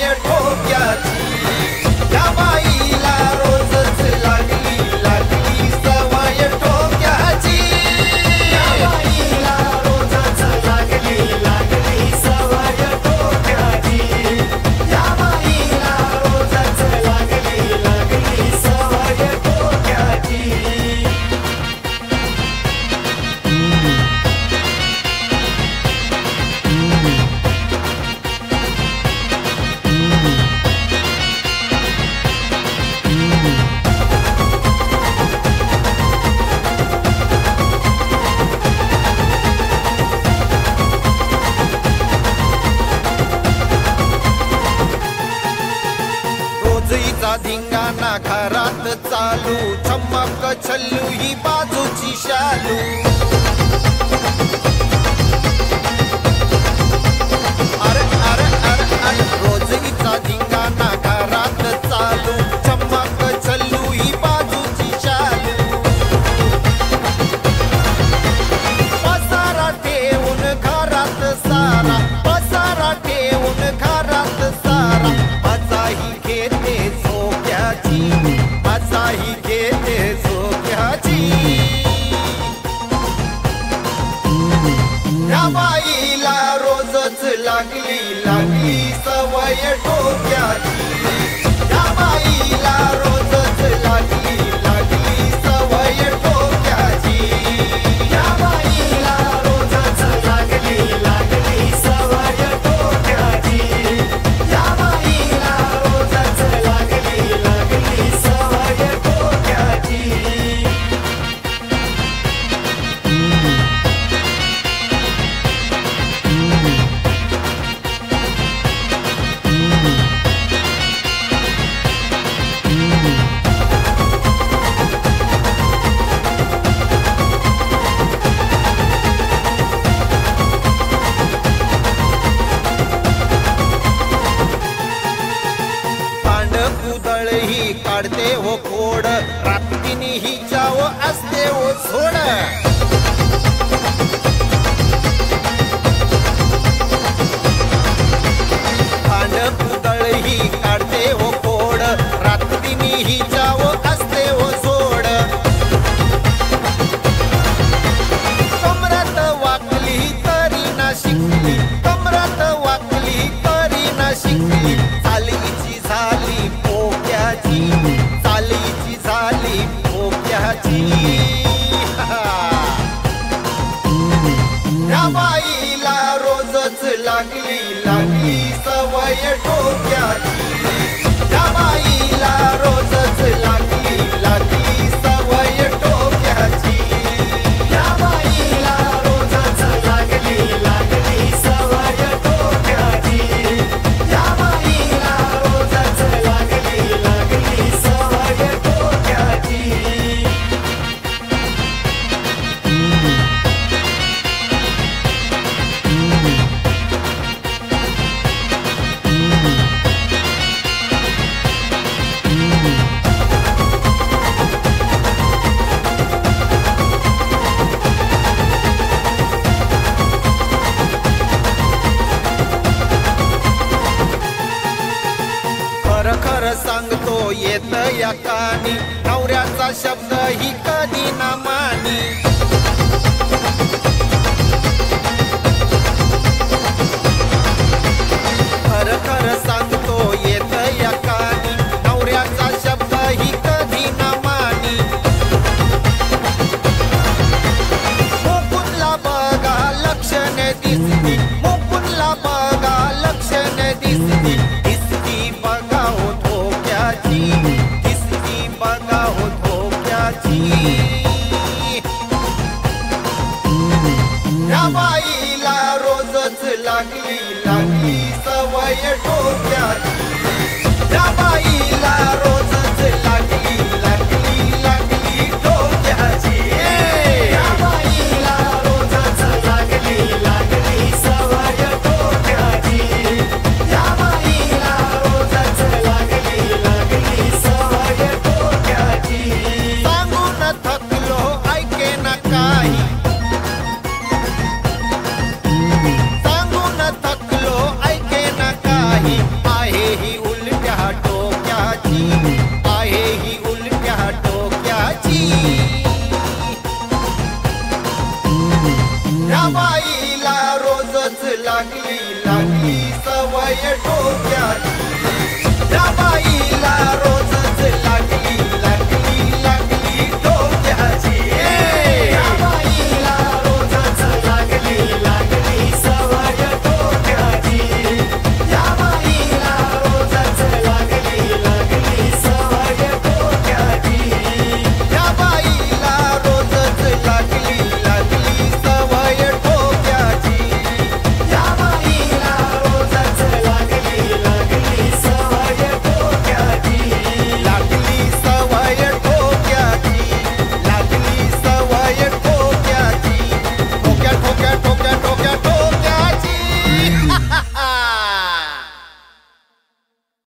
सवय ठोक्याची या बाईला रोजच लागली लागली सवय ठोक्याची या बाईला रोजच लागली लागली सवय ठोक्याची या बाईला रोजच लागली लागली सवय ठोक्याची रोजईचा धिंगाणा घरात चालू चमक छल्लू ही बाजूची शालू अरे अरे अरे अरे रोजईचा धिंगाणा घरात चालू चमक छल्लू ही बाजूची शालू पसारा ठेवून घरात सारा पसारा ठेवून घरात सारा मजाही घेते झोक्याची मजाही घेते झोक्याची या बाईला रोजच लागली लागली सवय ठोक्याची या बाईला रोजच लागली लागली सवय ठोक्याची या बाईला रोजच लागली लागली सवय ठोक्याची या बाईला रोजच लागली लागली सवय ठोक्याची कुदळ ही काढते हो खोड रात्रीनी ही जाव असते हो झोड भांड कुदळ ही काढते हो खोड रात्रीनी ही जाव असते हो झोड कमरात वाकली तरी ना शिकली कमरात वाकली तरी ना शिकली चालीची झाली पोक्याची चालीची झाली पोक्याची या बाईला रोजच लागली लागली सवय ठोक्याची या बाईला रोजच लागली लागली सवय ठोक्याची या बाईला रोजच लागली लागली सवय ठोक्याची या बाईला रोजच लागली लागली सवय ठोक्याची खर खर सांगतो येत या कानी नवऱ्याचा शब्द ही कधी ना मानी